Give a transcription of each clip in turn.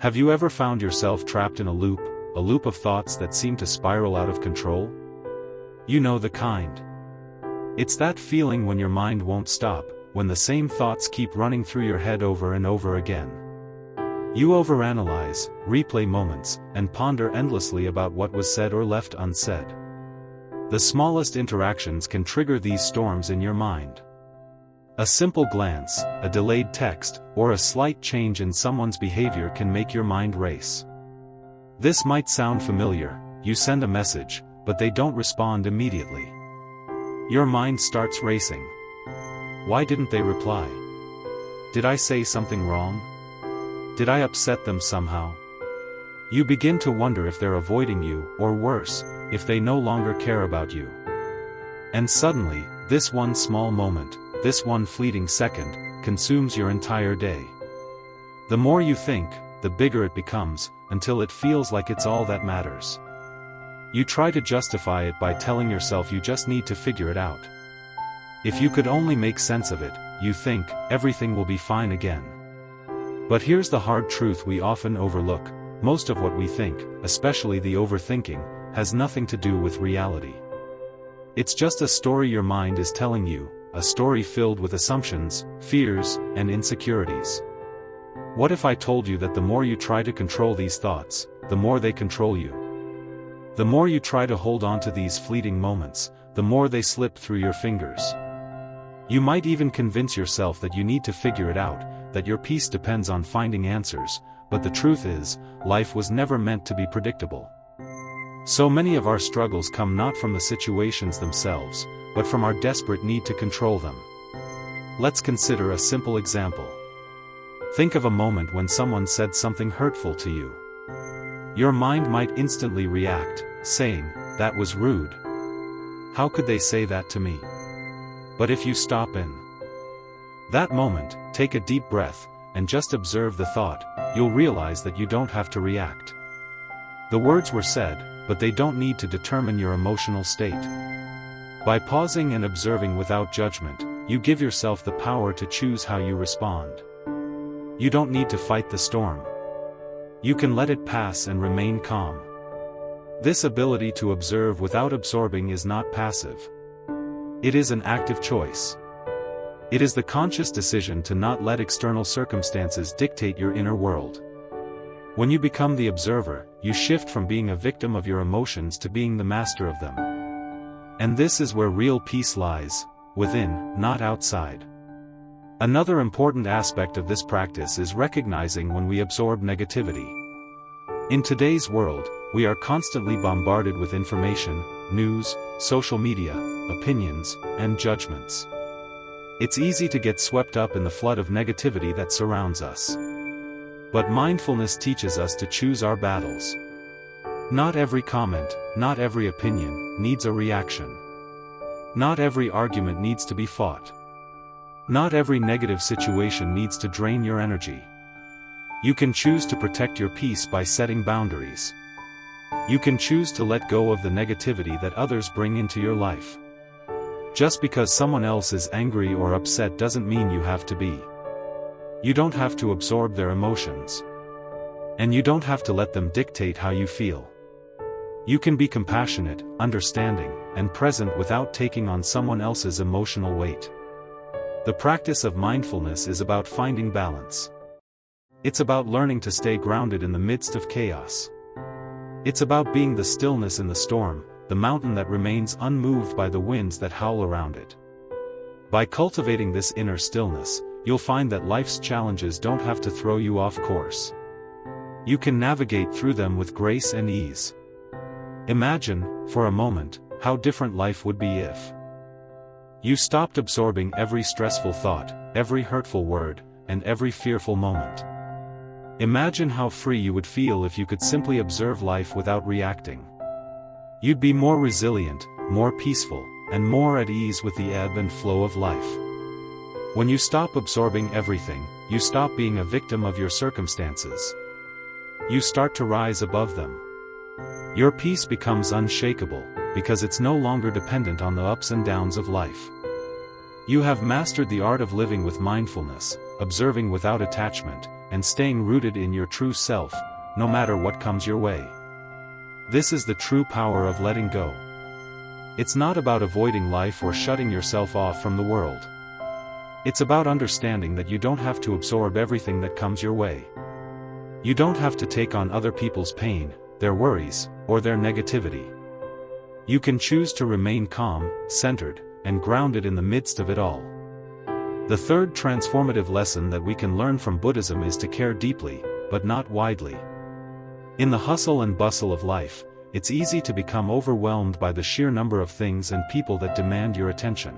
Have you ever found yourself trapped in a loop of thoughts that seem to spiral out of control? You know the kind. It's that feeling when your mind won't stop, when the same thoughts keep running through your head over and over again. You overanalyze, replay moments, and ponder endlessly about what was said or left unsaid. The smallest interactions can trigger these storms in your mind. A simple glance, a delayed text, or a slight change in someone's behavior can make your mind race. This might sound familiar. You send a message, but they don't respond immediately. Your mind starts racing. Why didn't they reply? Did I say something wrong? Did I upset them somehow? You begin to wonder if they're avoiding you, or worse, if they no longer care about you. And suddenly, this one small moment, this one fleeting second, consumes your entire day. The more you think, the bigger it becomes, until it feels like it's all that matters. You try to justify it by telling yourself you just need to figure it out. If you could only make sense of it, you think, everything will be fine again. But here's the hard truth we often overlook: most of what we think, especially the overthinking, has nothing to do with reality. It's just a story your mind is telling you, a story filled with assumptions, fears, and insecurities. What if I told you that the more you try to control these thoughts, the more they control you? The more you try to hold on to these fleeting moments, the more they slip through your fingers. You might even convince yourself that you need to figure it out, that your peace depends on finding answers, but the truth is, life was never meant to be predictable. So many of our struggles come not from the situations themselves, but from our desperate need to control them. Let's consider a simple example. Think of a moment when someone said something hurtful to you. Your mind might instantly react, saying, "That was rude. How could they say that to me?" But if you stop in that moment, take a deep breath, and just observe the thought, you'll realize that you don't have to react. The words were said, but they don't need to determine your emotional state. By pausing and observing without judgment, you give yourself the power to choose how you respond. You don't need to fight the storm. You can let it pass and remain calm. This ability to observe without absorbing is not passive. It is an active choice. It is the conscious decision to not let external circumstances dictate your inner world. When you become the observer, you shift from being a victim of your emotions to being the master of them. And this is where real peace lies, within, not outside. Another important aspect of this practice is recognizing when we absorb negativity. In today's world, we are constantly bombarded with information, news, social media, opinions, and judgments. It's easy to get swept up in the flood of negativity that surrounds us. But mindfulness teaches us to choose our battles. Not every comment, not every opinion, needs a reaction. Not every argument needs to be fought. Not every negative situation needs to drain your energy. You can choose to protect your peace by setting boundaries. You can choose to let go of the negativity that others bring into your life. Just because someone else is angry or upset doesn't mean you have to be. You don't have to absorb their emotions. And you don't have to let them dictate how you feel. You can be compassionate, understanding, and present without taking on someone else's emotional weight. The practice of mindfulness is about finding balance. It's about learning to stay grounded in the midst of chaos. It's about being the stillness in the storm, the mountain that remains unmoved by the winds that howl around it. By cultivating this inner stillness, you'll find that life's challenges don't have to throw you off course. You can navigate through them with grace and ease. Imagine, for a moment, how different life would be if you stopped absorbing every stressful thought, every hurtful word, and every fearful moment. Imagine how free you would feel if you could simply observe life without reacting. You'd be more resilient, more peaceful, and more at ease with the ebb and flow of life. When you stop absorbing everything, you stop being a victim of your circumstances. You start to rise above them. Your peace becomes unshakable, because it's no longer dependent on the ups and downs of life. You have mastered the art of living with mindfulness, observing without attachment, and staying rooted in your true self, no matter what comes your way. This is the true power of letting go. It's not about avoiding life or shutting yourself off from the world. It's about understanding that you don't have to absorb everything that comes your way. You don't have to take on other people's pain, their worries, or their negativity. You can choose to remain calm, centered, and grounded in the midst of it all. The third transformative lesson that we can learn from Buddhism is to care deeply, but not widely. In the hustle and bustle of life, it's easy to become overwhelmed by the sheer number of things and people that demand your attention.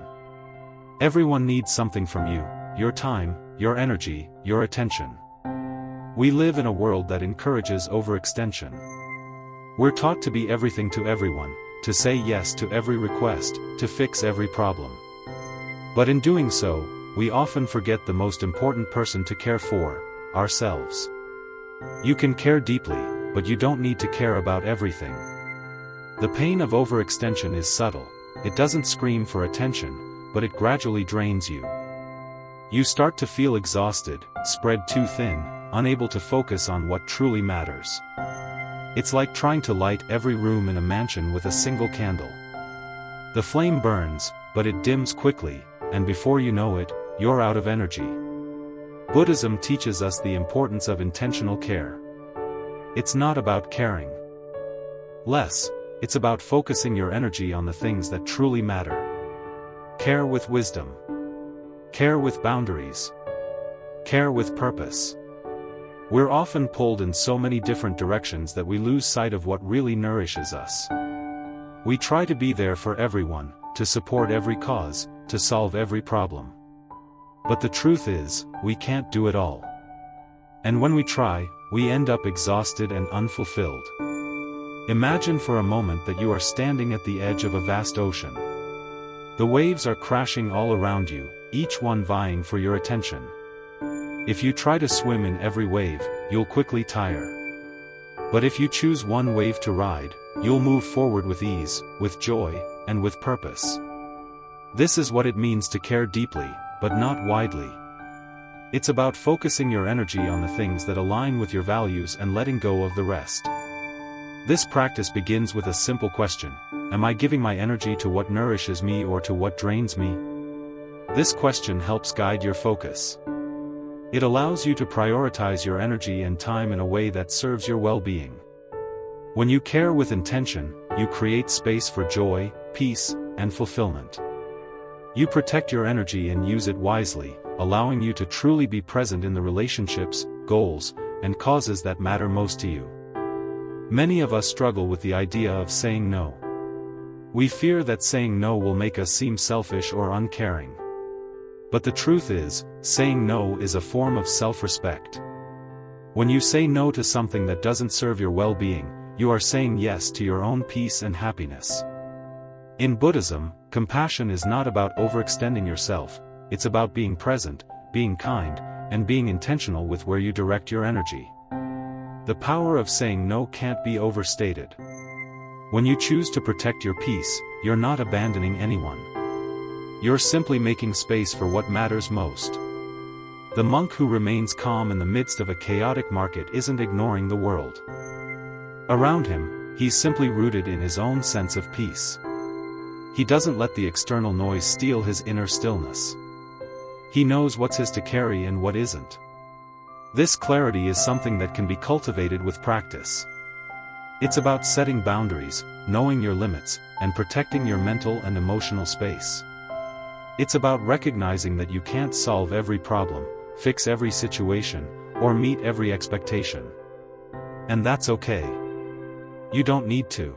Everyone needs something from you: your time, your energy, your attention. We live in a world that encourages overextension. We're taught to be everything to everyone, to say yes to every request, to fix every problem. But in doing so, we often forget the most important person to care for: ourselves. You can care deeply, but you don't need to care about everything. The pain of overextension is subtle. It doesn't scream for attention, but it gradually drains you. You start to feel exhausted, spread too thin, unable to focus on what truly matters. It's like trying to light every room in a mansion with a single candle. The flame burns, but it dims quickly, and before you know it, you're out of energy. Buddhism teaches us the importance of intentional care. It's not about caring less, it's about focusing your energy on the things that truly matter. Care with wisdom. Care with boundaries. Care with purpose. We're often pulled in so many different directions that we lose sight of what really nourishes us. We try to be there for everyone, to support every cause, to solve every problem. But the truth is, we can't do it all. And when we try, we end up exhausted and unfulfilled. Imagine for a moment that you are standing at the edge of a vast ocean. The waves are crashing all around you, each one vying for your attention. If you try to swim in every wave, you'll quickly tire. But if you choose one wave to ride, you'll move forward with ease, with joy, and with purpose. This is what it means to care deeply, but not widely. It's about focusing your energy on the things that align with your values and letting go of the rest. This practice begins with a simple question: am I giving my energy to what nourishes me or to what drains me? This question helps guide your focus. It allows you to prioritize your energy and time in a way that serves your well-being. When you care with intention, you create space for joy, peace, and fulfillment. You protect your energy and use it wisely, allowing you to truly be present in the relationships, goals, and causes that matter most to you. Many of us struggle with the idea of saying no. We fear that saying no will make us seem selfish or uncaring. But the truth is, saying no is a form of self-respect. When you say no to something that doesn't serve your well-being, you are saying yes to your own peace and happiness. In Buddhism, compassion is not about overextending yourself, it's about being present, being kind, and being intentional with where you direct your energy. The power of saying no can't be overstated. When you choose to protect your peace, you're not abandoning anyone. You're simply making space for what matters most. The monk who remains calm in the midst of a chaotic market isn't ignoring the world around him, he's simply rooted in his own sense of peace. He doesn't let the external noise steal his inner stillness. He knows what's his to carry and what isn't. This clarity is something that can be cultivated with practice. It's about setting boundaries, knowing your limits, and protecting your mental and emotional space. It's about recognizing that you can't solve every problem, fix every situation, or meet every expectation. And that's okay. You don't need to.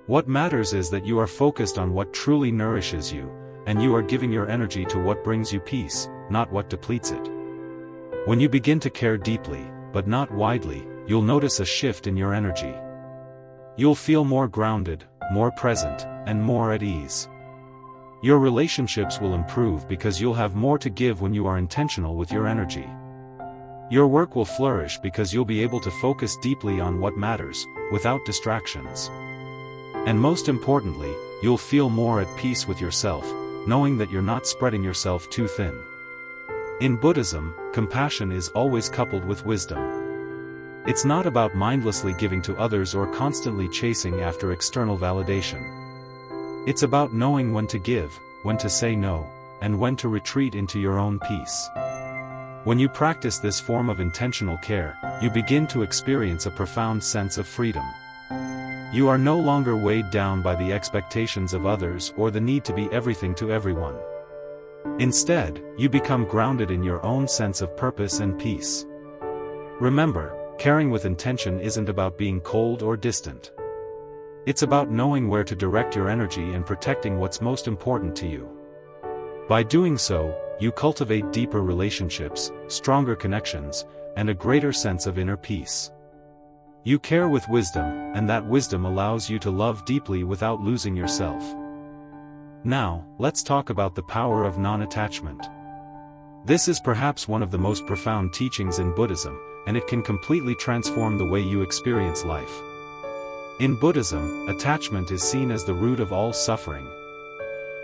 What matters is that you are focused on what truly nourishes you, and you are giving your energy to what brings you peace, not what depletes it. When you begin to care deeply, but not widely, you'll notice a shift in your energy. You'll feel more grounded, more present, and more at ease. Your relationships will improve because you'll have more to give when you are intentional with your energy. Your work will flourish because you'll be able to focus deeply on what matters, without distractions. And most importantly, you'll feel more at peace with yourself, knowing that you're not spreading yourself too thin. In Buddhism, compassion is always coupled with wisdom. It's not about mindlessly giving to others or constantly chasing after external validation. It's about knowing when to give, when to say no, and when to retreat into your own peace. When you practice this form of intentional care, you begin to experience a profound sense of freedom. You are no longer weighed down by the expectations of others or the need to be everything to everyone. Instead, you become grounded in your own sense of purpose and peace. Remember, caring with intention isn't about being cold or distant. It's about knowing where to direct your energy and protecting what's most important to you. By doing so, you cultivate deeper relationships, stronger connections, and a greater sense of inner peace. You care with wisdom, and that wisdom allows you to love deeply without losing yourself. Now, let's talk about the power of non-attachment. This is perhaps one of the most profound teachings in Buddhism, and it can completely transform the way you experience life. In Buddhism, attachment is seen as the root of all suffering.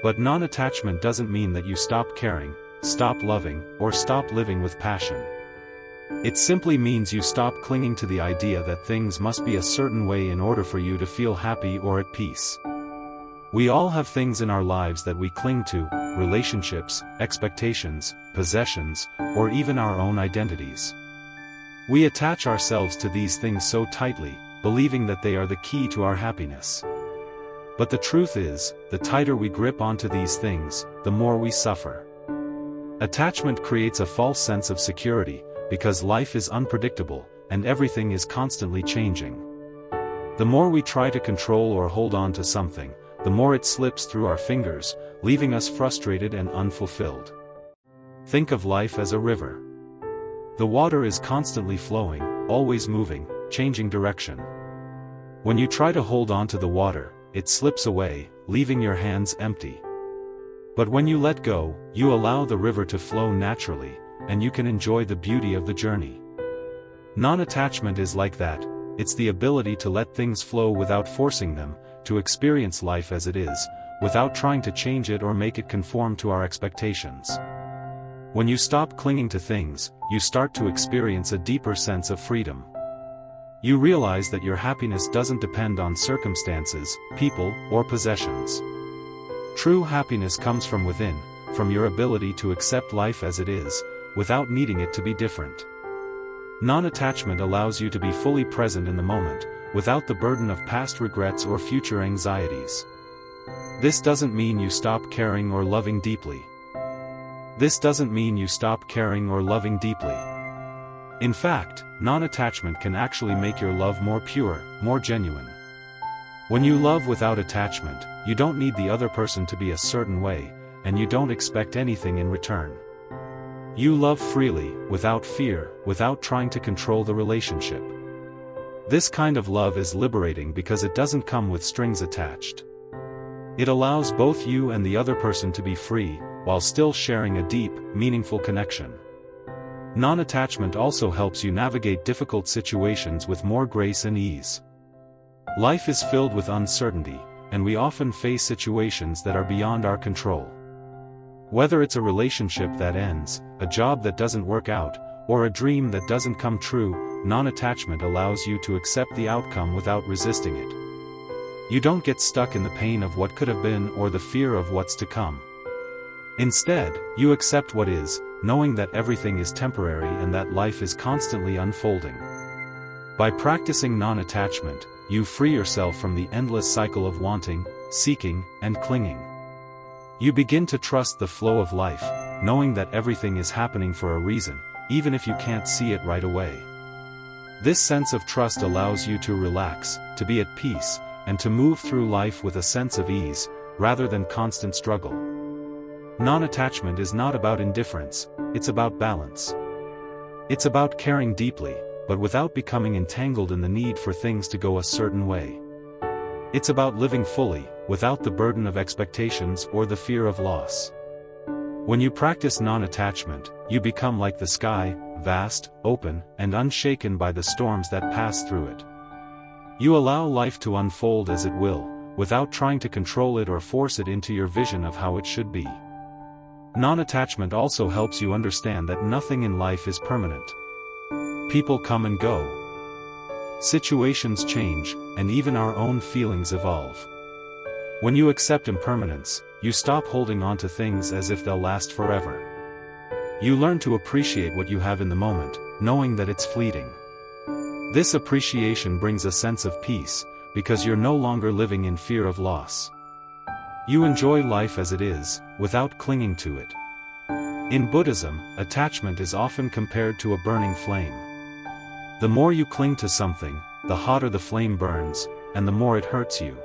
But non-attachment doesn't mean that you stop caring, stop loving, or stop living with passion. It simply means you stop clinging to the idea that things must be a certain way in order for you to feel happy or at peace. We all have things in our lives that we cling to, relationships, expectations, possessions, or even our own identities. We attach ourselves to these things so tightly, believing that they are the key to our happiness. But the truth is, the tighter we grip onto these things, the more we suffer. Attachment creates a false sense of security, because life is unpredictable, and everything is constantly changing. The more we try to control or hold on to something, the more it slips through our fingers, leaving us frustrated and unfulfilled. Think of life as a river. The water is constantly flowing, always moving, changing direction. When you try to hold on to the water, it slips away, leaving your hands empty. But when you let go, you allow the river to flow naturally, and you can enjoy the beauty of the journey. Non-attachment is like that. It's the ability to let things flow without forcing them, to experience life as it is, without trying to change it or make it conform to our expectations. When you stop clinging to things, you start to experience a deeper sense of freedom. You realize that your happiness doesn't depend on circumstances, people, or possessions. True happiness comes from within, from your ability to accept life as it is, without needing it to be different. Non-attachment allows you to be fully present in the moment, without the burden of past regrets or future anxieties. This doesn't mean you stop caring or loving deeply. In fact, non-attachment can actually make your love more pure, more genuine. When you love without attachment, you don't need the other person to be a certain way, and you don't expect anything in return. You love freely, without fear, without trying to control the relationship. This kind of love is liberating because it doesn't come with strings attached. It allows both you and the other person to be free, while still sharing a deep, meaningful connection. Non-attachment also helps you navigate difficult situations with more grace and ease. Life is filled with uncertainty, and we often face situations that are beyond our control. Whether it's a relationship that ends, a job that doesn't work out, or a dream that doesn't come true, non-attachment allows you to accept the outcome without resisting it. You don't get stuck in the pain of what could have been or the fear of what's to come. Instead, you accept what is, knowing that everything is temporary and that life is constantly unfolding. By practicing non-attachment, you free yourself from the endless cycle of wanting, seeking, and clinging. You begin to trust the flow of life, knowing that everything is happening for a reason, even if you can't see it right away. This sense of trust allows you to relax, to be at peace, and to move through life with a sense of ease, rather than constant struggle. Non-attachment is not about indifference, it's about balance. It's about caring deeply, but without becoming entangled in the need for things to go a certain way. It's about living fully, without the burden of expectations or the fear of loss. When you practice non-attachment, you become like the sky, vast, open, and unshaken by the storms that pass through it. You allow life to unfold as it will, without trying to control it or force it into your vision of how it should be. Non-attachment also helps you understand that nothing in life is permanent. People come and go. Situations change, and even our own feelings evolve. When you accept impermanence, you stop holding on to things as if they'll last forever. You learn to appreciate what you have in the moment, knowing that it's fleeting. This appreciation brings a sense of peace, because you're no longer living in fear of loss. You enjoy life as it is, without clinging to it. In Buddhism, attachment is often compared to a burning flame. The more you cling to something, the hotter the flame burns, and the more it hurts you.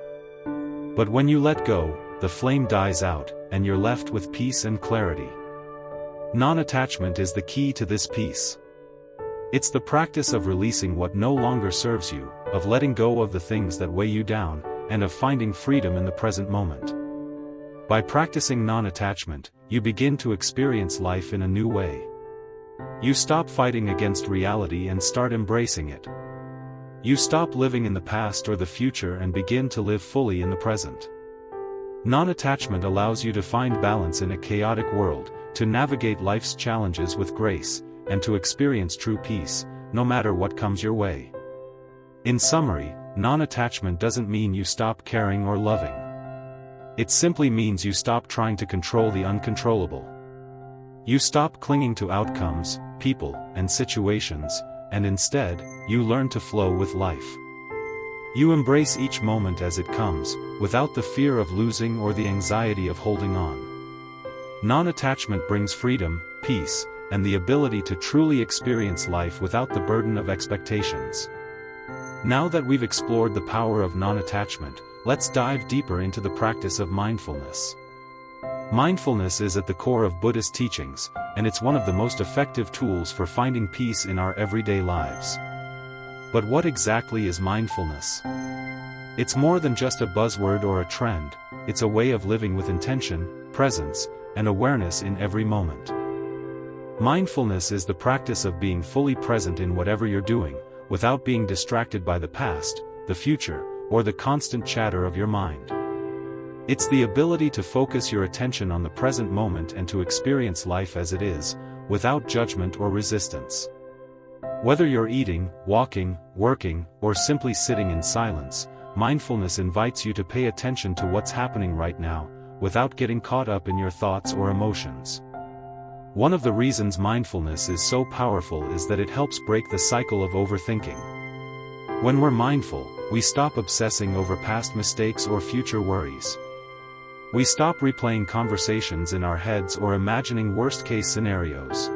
But when you let go, the flame dies out, and you're left with peace and clarity. Non-attachment is the key to this peace. It's the practice of releasing what no longer serves you, of letting go of the things that weigh you down, and of finding freedom in the present moment. By practicing non-attachment, you begin to experience life in a new way. You stop fighting against reality and start embracing it. You stop living in the past or the future and begin to live fully in the present. Non-attachment allows you to find balance in a chaotic world, to navigate life's challenges with grace, and to experience true peace, no matter what comes your way. In summary, non-attachment doesn't mean you stop caring or loving. It simply means you stop trying to control the uncontrollable. You stop clinging to outcomes, people, and situations, and instead, you learn to flow with life. You embrace each moment as it comes, without the fear of losing or the anxiety of holding on. Non-attachment brings freedom, peace, and the ability to truly experience life without the burden of expectations. Now that we've explored the power of non-attachment, let's dive deeper into the practice of mindfulness. Mindfulness is at the core of Buddhist teachings, and it's one of the most effective tools for finding peace in our everyday lives. But what exactly is mindfulness? It's more than just a buzzword or a trend, it's a way of living with intention, presence, and awareness in every moment. Mindfulness is the practice of being fully present in whatever you're doing, without being distracted by the past, the future, or the constant chatter of your mind. It's the ability to focus your attention on the present moment and to experience life as it is, without judgment or resistance. Whether you're eating, walking, working, or simply sitting in silence, mindfulness invites you to pay attention to what's happening right now, without getting caught up in your thoughts or emotions. One of the reasons mindfulness is so powerful is that it helps break the cycle of overthinking. When we're mindful, we stop obsessing over past mistakes or future worries. We stop replaying conversations in our heads or imagining worst-case scenarios.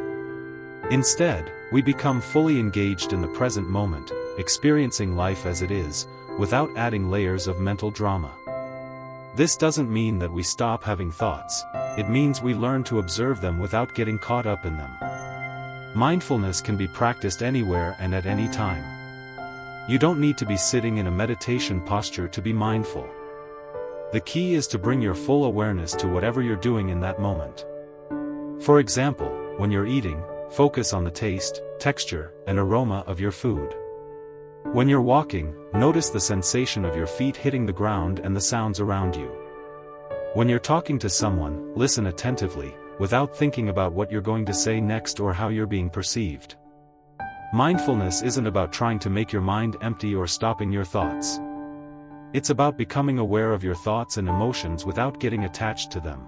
Instead, we become fully engaged in the present moment, experiencing life as it is, without adding layers of mental drama. This doesn't mean that we stop having thoughts, it means we learn to observe them without getting caught up in them. Mindfulness can be practiced anywhere and at any time. You don't need to be sitting in a meditation posture to be mindful. The key is to bring your full awareness to whatever you're doing in that moment. For example, when you're eating, focus on the taste, texture, and aroma of your food. When you're walking, notice the sensation of your feet hitting the ground and the sounds around you. When you're talking to someone, listen attentively, without thinking about what you're going to say next or how you're being perceived. Mindfulness isn't about trying to make your mind empty or stopping your thoughts. It's about becoming aware of your thoughts and emotions without getting attached to them.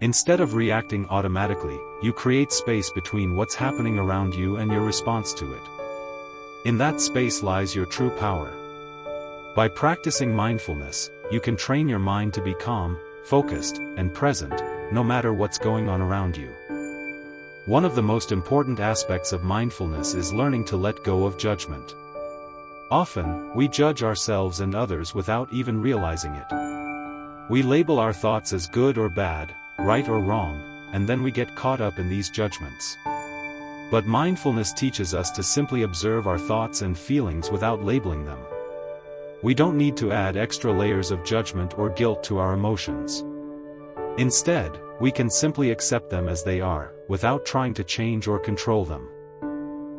Instead of reacting automatically, you create space between what's happening around you and your response to it. In that space lies your true power. By practicing mindfulness, you can train your mind to be calm, focused, and present, no matter what's going on around you. One of the most important aspects of mindfulness is learning to let go of judgment. Often, we judge ourselves and others without even realizing it. We label our thoughts as good or bad, right or wrong, and then we get caught up in these judgments. But mindfulness teaches us to simply observe our thoughts and feelings without labeling them. We don't need to add extra layers of judgment or guilt to our emotions. Instead, we can simply accept them as they are, without trying to change or control them.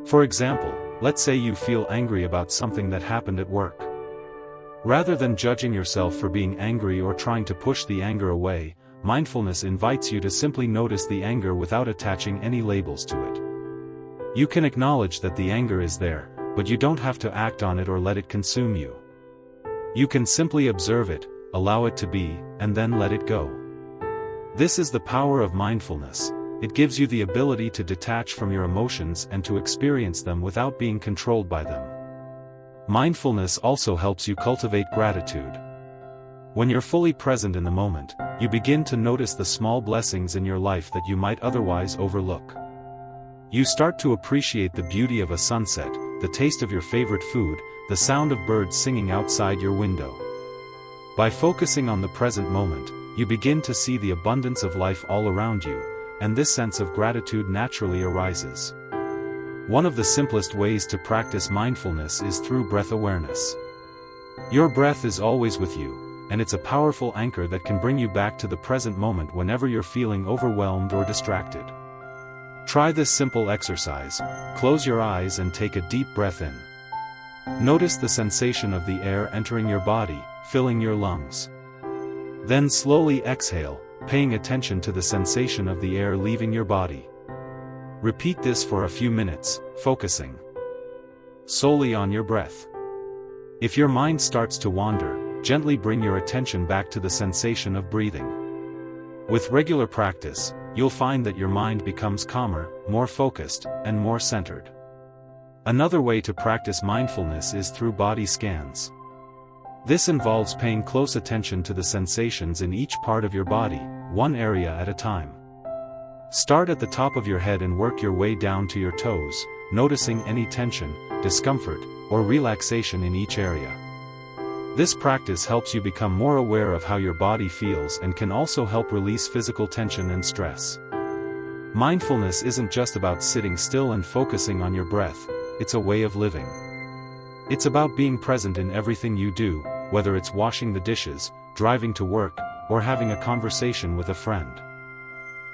For example, let's say you feel angry about something that happened at work. Rather than judging yourself for being angry or trying to push the anger away, mindfulness invites you to simply notice the anger without attaching any labels to it. You can acknowledge that the anger is there, but you don't have to act on it or let it consume you. You can simply observe it, allow it to be, and then let it go. This is the power of mindfulness. It gives you the ability to detach from your emotions and to experience them without being controlled by them. Mindfulness also helps you cultivate gratitude. When you're fully present in the moment, you begin to notice the small blessings in your life that you might otherwise overlook. You start to appreciate the beauty of a sunset, the taste of your favorite food, the sound of birds singing outside your window. By focusing on the present moment, you begin to see the abundance of life all around you, and this sense of gratitude naturally arises. One of the simplest ways to practice mindfulness is through breath awareness. Your breath is always with you, and it's a powerful anchor that can bring you back to the present moment whenever you're feeling overwhelmed or distracted. Try this simple exercise. Close your eyes and take a deep breath in. Notice the sensation of the air entering your body, filling your lungs. Then slowly exhale, paying attention to the sensation of the air leaving your body. Repeat this for a few minutes, focusing solely on your breath. If your mind starts to wander, gently bring your attention back to the sensation of breathing. With regular practice, you'll find that your mind becomes calmer, more focused, and more centered. Another way to practice mindfulness is through body scans. This involves paying close attention to the sensations in each part of your body, one area at a time. Start at the top of your head and work your way down to your toes, noticing any tension, discomfort, or relaxation in each area. This practice helps you become more aware of how your body feels and can also help release physical tension and stress. Mindfulness isn't just about sitting still and focusing on your breath, it's a way of living. It's about being present in everything you do, whether it's washing the dishes, driving to work, or having a conversation with a friend.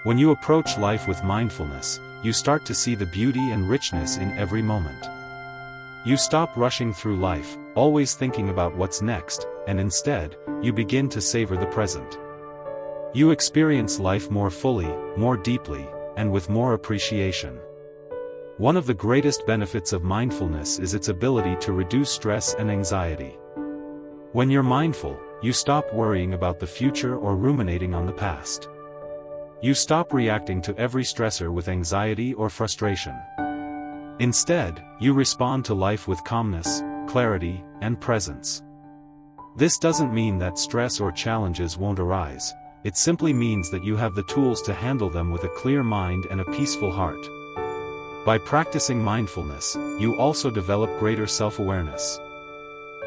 When you approach life with mindfulness, you start to see the beauty and richness in every moment. You stop rushing through life, always thinking about what's next, and instead, you begin to savor the present. You experience life more fully, more deeply, and with more appreciation. One of the greatest benefits of mindfulness is its ability to reduce stress and anxiety. When you're mindful, you stop worrying about the future or ruminating on the past. You stop reacting to every stressor with anxiety or frustration. Instead, you respond to life with calmness, clarity, and presence. This doesn't mean that stress or challenges won't arise, it simply means that you have the tools to handle them with a clear mind and a peaceful heart. By practicing mindfulness, you also develop greater self-awareness.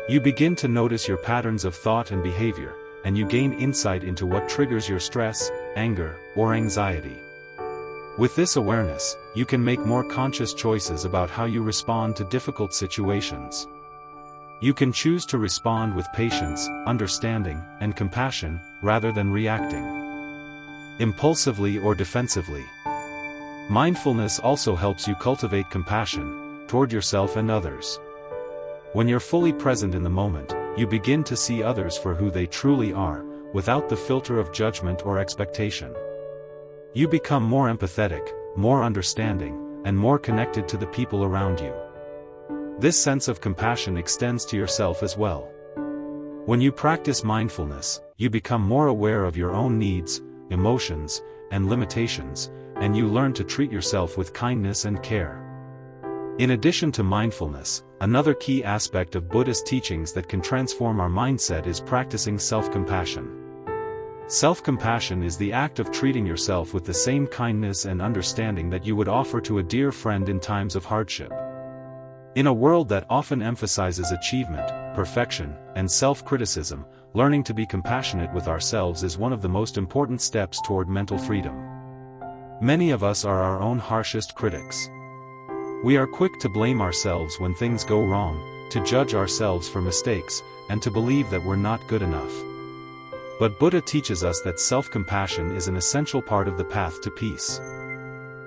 You begin to notice your patterns of thought and behavior, and you gain insight into what triggers your stress, anger, or anxiety. With this awareness, you can make more conscious choices about how you respond to difficult situations. You can choose to respond with patience, understanding, and compassion, rather than reacting impulsively or defensively. Mindfulness also helps you cultivate compassion toward yourself and others. When you're fully present in the moment, you begin to see others for who they truly are, without the filter of judgment or expectation. You become more empathetic, more understanding, and more connected to the people around you. This sense of compassion extends to yourself as well. When you practice mindfulness, you become more aware of your own needs, emotions, and limitations, and you learn to treat yourself with kindness and care. In addition to mindfulness, another key aspect of Buddhist teachings that can transform our mindset is practicing self-compassion. Self-compassion is the act of treating yourself with the same kindness and understanding that you would offer to a dear friend in times of hardship. In a world that often emphasizes achievement, perfection, and self-criticism, learning to be compassionate with ourselves is one of the most important steps toward mental freedom. Many of us are our own harshest critics. We are quick to blame ourselves when things go wrong, to judge ourselves for mistakes, and to believe that we're not good enough. But Buddha teaches us that self-compassion is an essential part of the path to peace.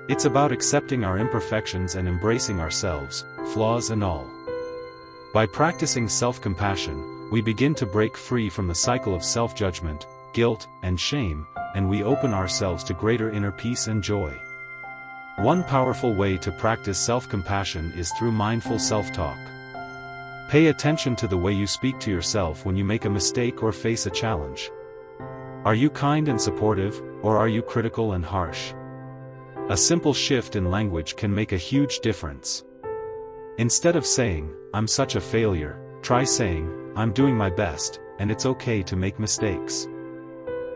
It's about accepting our imperfections and embracing ourselves, flaws and all. By practicing self-compassion, we begin to break free from the cycle of self-judgment, guilt, and shame, and we open ourselves to greater inner peace and joy. One powerful way to practice self-compassion is through mindful self-talk. Pay attention to the way you speak to yourself when you make a mistake or face a challenge. Are you kind and supportive, or are you critical and harsh? A simple shift in language can make a huge difference. Instead of saying, "I'm such a failure," try saying, "I'm doing my best, and it's okay to make mistakes."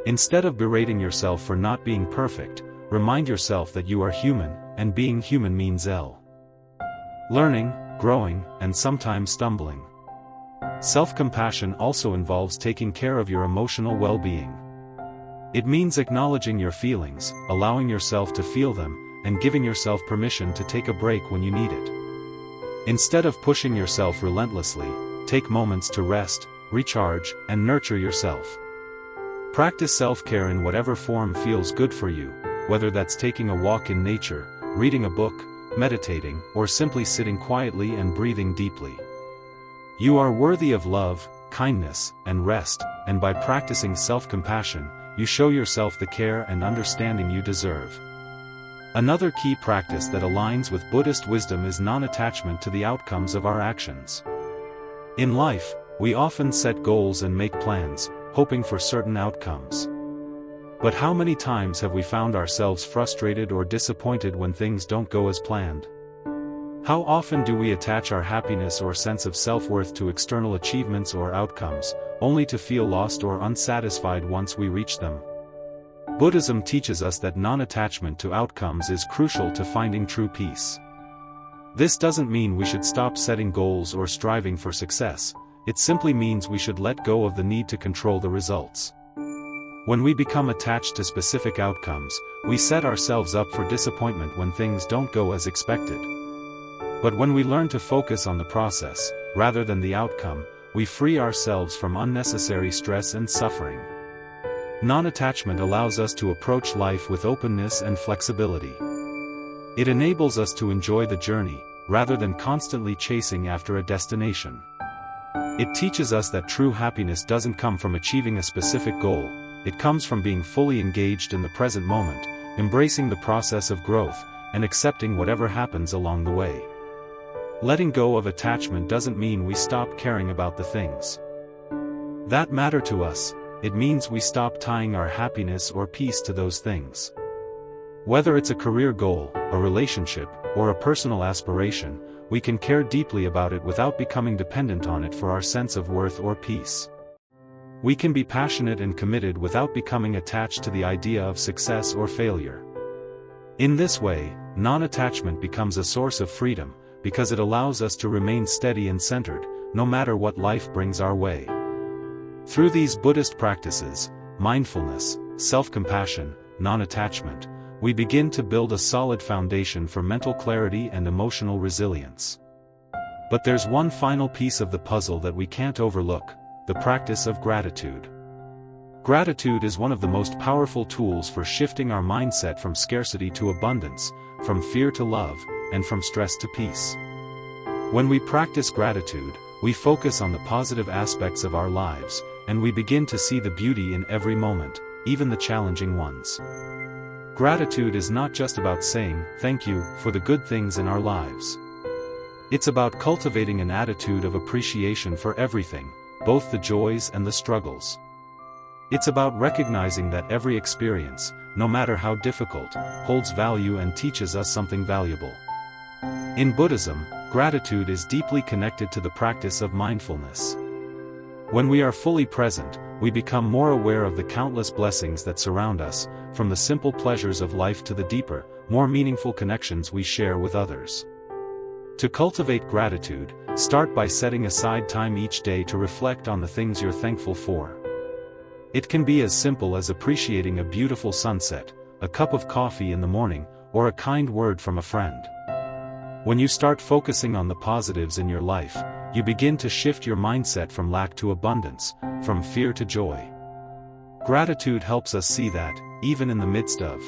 Instead of berating yourself for not being perfect, remind yourself that you are human, and being human means learning, growing, and sometimes stumbling. Self-compassion also involves taking care of your emotional well-being. It means acknowledging your feelings, allowing yourself to feel them, and giving yourself permission to take a break when you need it. Instead of pushing yourself relentlessly, take moments to rest, recharge, and nurture yourself. Practice self-care in whatever form feels good for you, whether that's taking a walk in nature, reading a book, meditating, or simply sitting quietly and breathing deeply. You are worthy of love, kindness, and rest, and by practicing self-compassion, you show yourself the care and understanding you deserve. Another key practice that aligns with Buddhist wisdom is non-attachment to the outcomes of our actions. In life, we often set goals and make plans, hoping for certain outcomes. But how many times have we found ourselves frustrated or disappointed when things don't go as planned? How often do we attach our happiness or sense of self-worth to external achievements or outcomes, only to feel lost or unsatisfied once we reach them? Buddhism teaches us that non-attachment to outcomes is crucial to finding true peace. This doesn't mean we should stop setting goals or striving for success, it simply means we should let go of the need to control the results. When we become attached to specific outcomes, we set ourselves up for disappointment when things don't go as expected. But when we learn to focus on the process, rather than the outcome, we free ourselves from unnecessary stress and suffering. Non-attachment allows us to approach life with openness and flexibility. It enables us to enjoy the journey, rather than constantly chasing after a destination. It teaches us that true happiness doesn't come from achieving a specific goal, it comes from being fully engaged in the present moment, embracing the process of growth, and accepting whatever happens along the way. Letting go of attachment doesn't mean we stop caring about the things that matter to us, it means we stop tying our happiness or peace to those things. Whether it's a career goal, a relationship, or a personal aspiration, we can care deeply about it without becoming dependent on it for our sense of worth or peace. We can be passionate and committed without becoming attached to the idea of success or failure. In this way, non-attachment becomes a source of freedom, because it allows us to remain steady and centered, no matter what life brings our way. Through these Buddhist practices, mindfulness, self-compassion, non-attachment, we begin to build a solid foundation for mental clarity and emotional resilience. But there's one final piece of the puzzle that we can't overlook: the practice of gratitude. Gratitude is one of the most powerful tools for shifting our mindset from scarcity to abundance, from fear to love, and from stress to peace. When we practice gratitude, we focus on the positive aspects of our lives, and we begin to see the beauty in every moment, even the challenging ones. Gratitude is not just about saying thank you for the good things in our lives. It's about cultivating an attitude of appreciation for everything, both the joys and the struggles. It's about recognizing that every experience, no matter how difficult, holds value and teaches us something valuable. In Buddhism, gratitude is deeply connected to the practice of mindfulness. When we are fully present, we become more aware of the countless blessings that surround us, from the simple pleasures of life to the deeper, more meaningful connections we share with others. To cultivate gratitude, start by setting aside time each day to reflect on the things you're thankful for. It can be as simple as appreciating a beautiful sunset, a cup of coffee in the morning, or a kind word from a friend. When you start focusing on the positives in your life, you begin to shift your mindset from lack to abundance, from fear to joy. Gratitude helps us see that, even in the midst of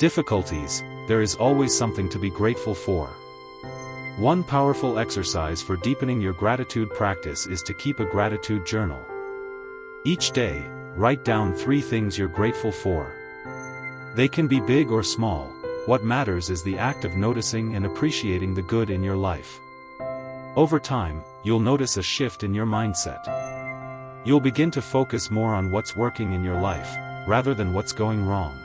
difficulties, there is always something to be grateful for. One powerful exercise for deepening your gratitude practice is to keep a gratitude journal. Each day, write down 3 things you're grateful for. They can be big or small. What matters is the act of noticing and appreciating the good in your life. Over time, you'll notice a shift in your mindset. You'll begin to focus more on what's working in your life, rather than what's going wrong.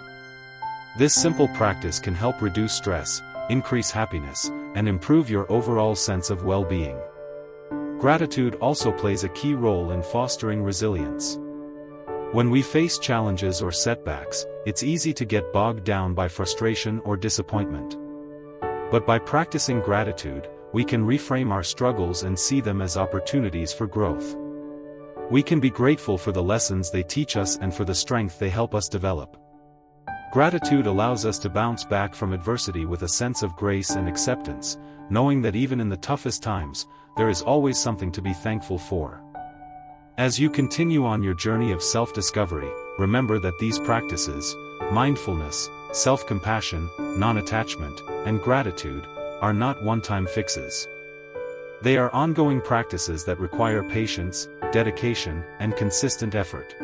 This simple practice can help reduce stress, increase happiness, and improve your overall sense of well-being. Gratitude also plays a key role in fostering resilience. When we face challenges or setbacks, it's easy to get bogged down by frustration or disappointment. But by practicing gratitude, we can reframe our struggles and see them as opportunities for growth. We can be grateful for the lessons they teach us and for the strength they help us develop. Gratitude allows us to bounce back from adversity with a sense of grace and acceptance, knowing that even in the toughest times, there is always something to be thankful for. As you continue on your journey of self-discovery, remember that these practices, mindfulness, self-compassion, non-attachment, and gratitude, are not one-time fixes. They are ongoing practices that require patience, dedication, and consistent effort.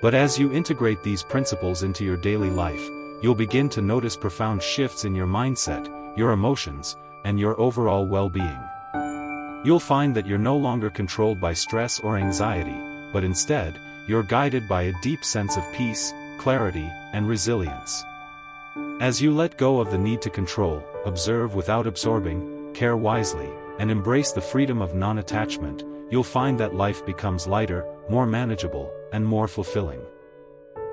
But as you integrate these principles into your daily life, you'll begin to notice profound shifts in your mindset, your emotions, and your overall well-being. You'll find that you're no longer controlled by stress or anxiety, but instead, you're guided by a deep sense of peace, clarity, and resilience. As you let go of the need to control, observe without absorbing, care wisely, and embrace the freedom of non-attachment, you'll find that life becomes lighter, more manageable, and more fulfilling.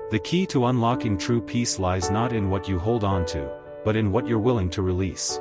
The key to unlocking true peace lies not in what you hold on to, but in what you're willing to release.